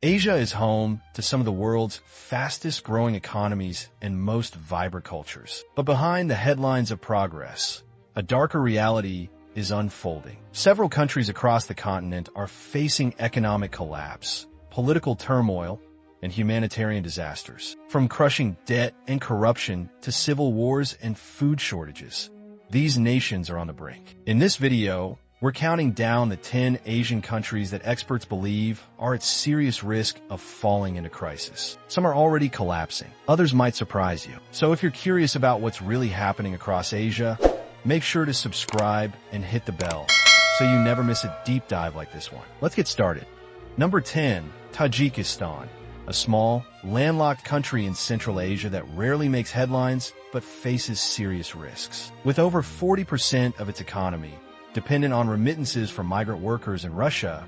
Asia is home to some of the world's fastest-growing economies and most vibrant cultures. But behind the headlines of progress, a darker reality is unfolding. Several countries across the continent are facing economic collapse, political turmoil, and humanitarian disasters. From crushing debt and corruption to civil wars and food shortages, these nations are on the brink. In this video, we're counting down the 10 Asian countries that experts believe are at serious risk of falling into crisis. Some are already collapsing. Others might surprise you. So if you're curious about what's really happening across Asia, make sure to subscribe and hit the bell so you never miss a deep dive like this one. Let's get started. Number 10, Tajikistan, a small, landlocked country in Central Asia that rarely makes headlines but faces serious risks. With over 40% of its economy dependent on remittances from migrant workers in Russia,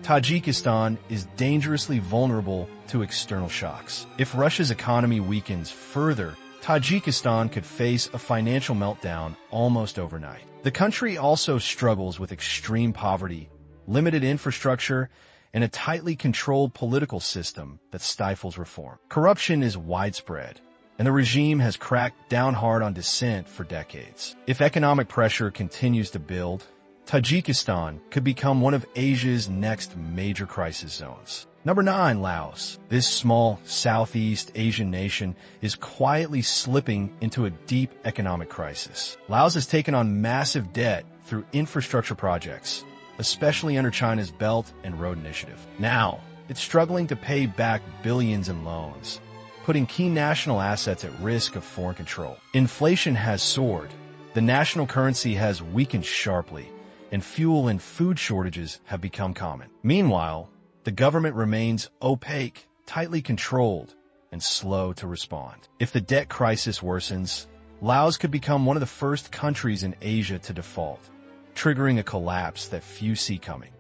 Tajikistan is dangerously vulnerable to external shocks. If Russia's economy weakens further, Tajikistan could face a financial meltdown almost overnight. The country also struggles with extreme poverty, limited infrastructure, and a tightly controlled political system that stifles reform. Corruption is widespread, and the regime has cracked down hard on dissent for decades. If economic pressure continues to build, Tajikistan could become one of Asia's next major crisis zones. Number 9, Laos. This small Southeast Asian nation is quietly slipping into a deep economic crisis. Laos has taken on massive debt through infrastructure projects, especially under China's Belt and Road Initiative. Now, it's struggling to pay back billions in loans, putting key national assets at risk of foreign control. Inflation has soared, the national currency has weakened sharply, and fuel and food shortages have become common. Meanwhile, the government remains opaque, tightly controlled, and slow to respond. If the debt crisis worsens, Laos could become one of the first countries in Asia to default, triggering a collapse that few see coming.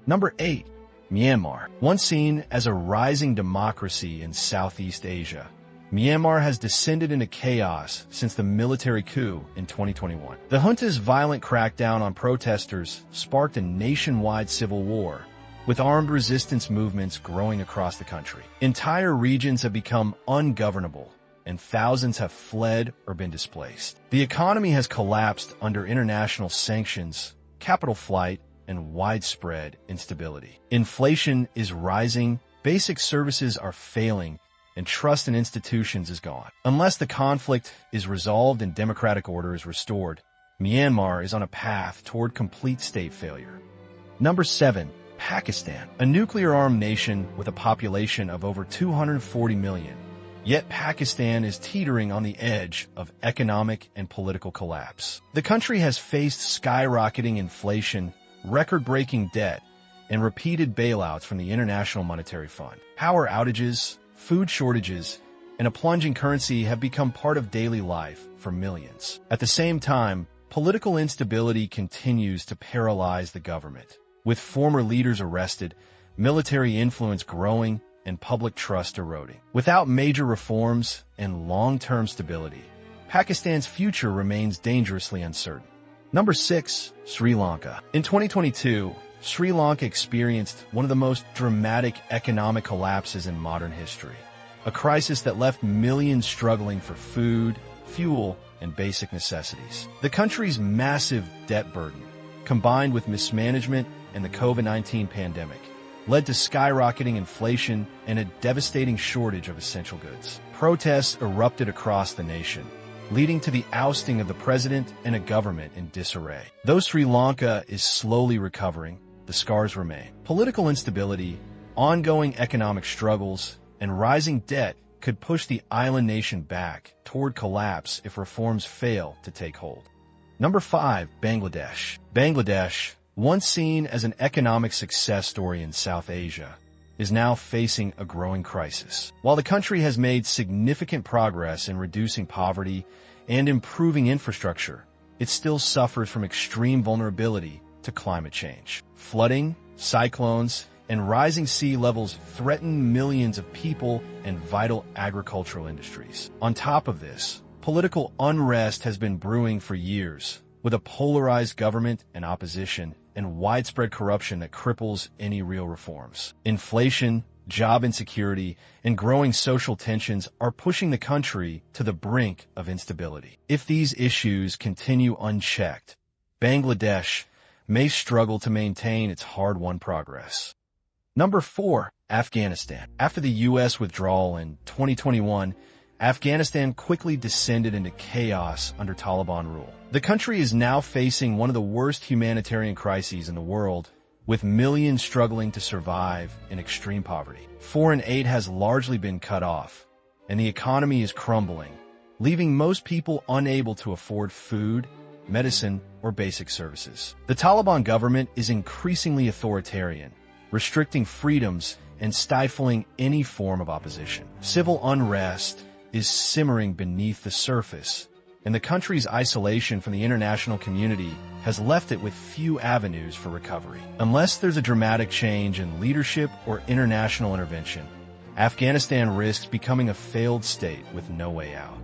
Number 8, Myanmar. Once seen as a rising democracy in Southeast Asia, Myanmar has descended into chaos since the military coup in 2021. The junta's violent crackdown on protesters sparked a nationwide civil war, with armed resistance movements growing across the country. Entire regions have become ungovernable, and thousands have fled or been displaced. The economy has collapsed under international sanctions, capital flight, and widespread instability. Inflation is rising, basic services are failing, and trust in institutions is gone. Unless the conflict is resolved and democratic order is restored, Myanmar is on a path toward complete state failure. Number 7, Pakistan, a nuclear-armed nation with a population of over 240 million. Yet Pakistan is teetering on the edge of economic and political collapse. The country has faced skyrocketing inflation, record-breaking debt, and repeated bailouts from the International Monetary Fund. Power outages, food shortages, and a plunging currency have become part of daily life for millions. At the same time, political instability continues to paralyze the government, with former leaders arrested, military influence growing, and public trust eroding. Without major reforms and long-term stability, Pakistan's future remains dangerously uncertain. Number 6, Sri Lanka. In 2022, Sri Lanka experienced one of the most dramatic economic collapses in modern history, a crisis that left millions struggling for food, fuel, and basic necessities. The country's massive debt burden, combined with mismanagement and the COVID-19 pandemic, led to skyrocketing inflation and a devastating shortage of essential goods. Protests erupted across the nation, leading to the ousting of the president and a government in disarray. Though Sri Lanka is slowly recovering, the scars remain. Political instability, ongoing economic struggles, and rising debt could push the island nation back toward collapse if reforms fail to take hold. Number 5, Bangladesh. Bangladesh, once seen as an economic success story in South Asia, is now facing a growing crisis. While the country has made significant progress in reducing poverty and improving infrastructure, it still suffers from extreme vulnerability to climate change. Flooding, cyclones, and rising sea levels threaten millions of people and vital agricultural industries. On top of this, political unrest has been brewing for years, with a polarized government and opposition and widespread corruption that cripples any real reforms. Inflation, job insecurity, and growing social tensions are pushing the country to the brink of instability. If these issues continue unchecked, Bangladesh may struggle to maintain its hard-won progress. Number 4. Afghanistan. After the U.S. withdrawal in 2021, Afghanistan quickly descended into chaos under Taliban rule. The country is now facing one of the worst humanitarian crises in the world, with millions struggling to survive in extreme poverty. Foreign aid has largely been cut off, and the economy is crumbling, leaving most people unable to afford food, medicine, or basic services. The Taliban government is increasingly authoritarian, restricting freedoms and stifling any form of opposition. Civil unrest is simmering beneath the surface, and the country's isolation from the international community has left it with few avenues for recovery. Unless there's a dramatic change in leadership or international intervention, Afghanistan risks becoming a failed state with no way out.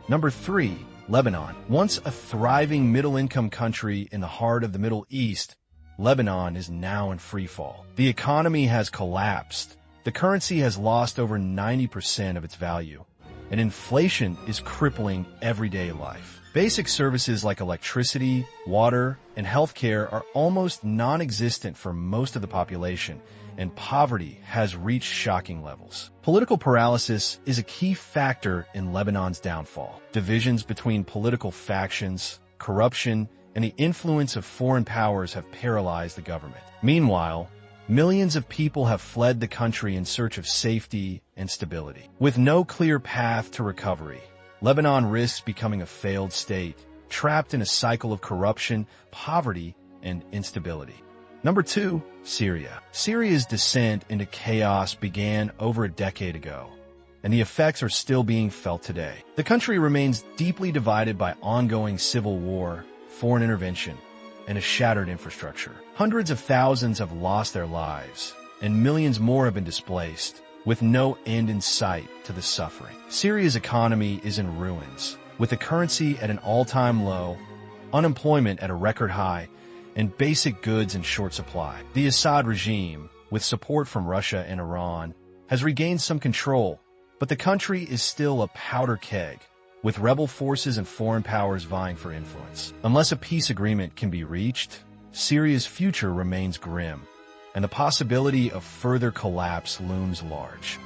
Number 3. Lebanon. Once a thriving middle-income country in the heart of the Middle East, Lebanon is now in freefall. The economy has collapsed, the currency has lost over 90% of its value, and inflation is crippling everyday life. Basic services like electricity, water, and healthcare are almost non-existent for most of the population, and poverty has reached shocking levels. Political paralysis is a key factor in Lebanon's downfall. Divisions between political factions, corruption, and the influence of foreign powers have paralyzed the government. Meanwhile, millions of people have fled the country in search of safety and stability. With no clear path to recovery, Lebanon risks becoming a failed state, trapped in a cycle of corruption, poverty, and instability. Number 2. Syria. Syria's descent into chaos began over a decade ago, and the effects are still being felt today. The country remains deeply divided by ongoing civil war, foreign intervention, and a shattered infrastructure. Hundreds of thousands have lost their lives, and millions more have been displaced, with no end in sight to the suffering. Syria's economy is in ruins, with the currency at an all-time low, unemployment at a record high, and basic goods in short supply. The Assad regime, with support from Russia and Iran, has regained some control, but the country is still a powder keg, with rebel forces and foreign powers vying for influence. Unless a peace agreement can be reached, Syria's future remains grim, and the possibility of further collapse looms large.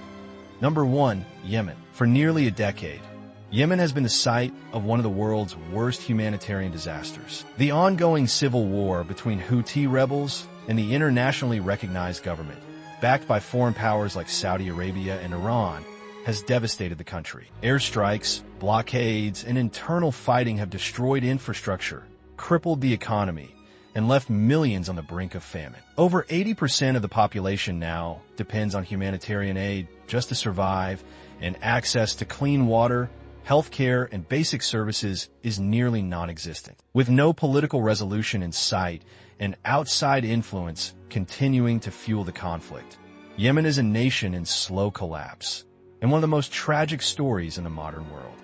Number 1. Yemen. For nearly a decade, Yemen has been the site of one of the world's worst humanitarian disasters. The ongoing civil war between Houthi rebels and the internationally recognized government, backed by foreign powers like Saudi Arabia and Iran, has devastated the country. Airstrikes, blockades, and internal fighting have destroyed infrastructure, crippled the economy, and left millions on the brink of famine. Over 80% of the population now depends on humanitarian aid just to survive, and access to clean water, healthcare, and basic services is nearly non-existent. With no political resolution in sight and outside influence continuing to fuel the conflict, Yemen is a nation in slow collapse, and one of the most tragic stories in the modern world.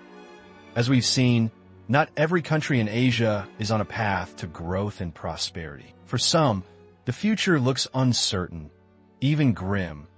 As we've seen, not every country in Asia is on a path to growth and prosperity. For some, the future looks uncertain, even grim,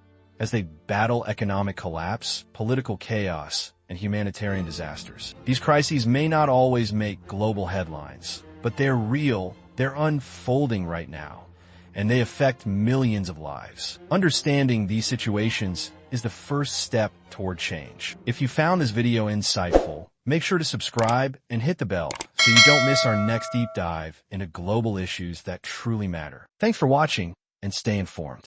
as they battle economic collapse, political chaos, and humanitarian disasters. These crises may not always make global headlines, but they're real, they're unfolding right now, and they affect millions of lives. Understanding these situations is the first step toward change. If you found this video insightful, make sure to subscribe and hit the bell so you don't miss our next deep dive into global issues that truly matter. Thanks for watching, and stay informed.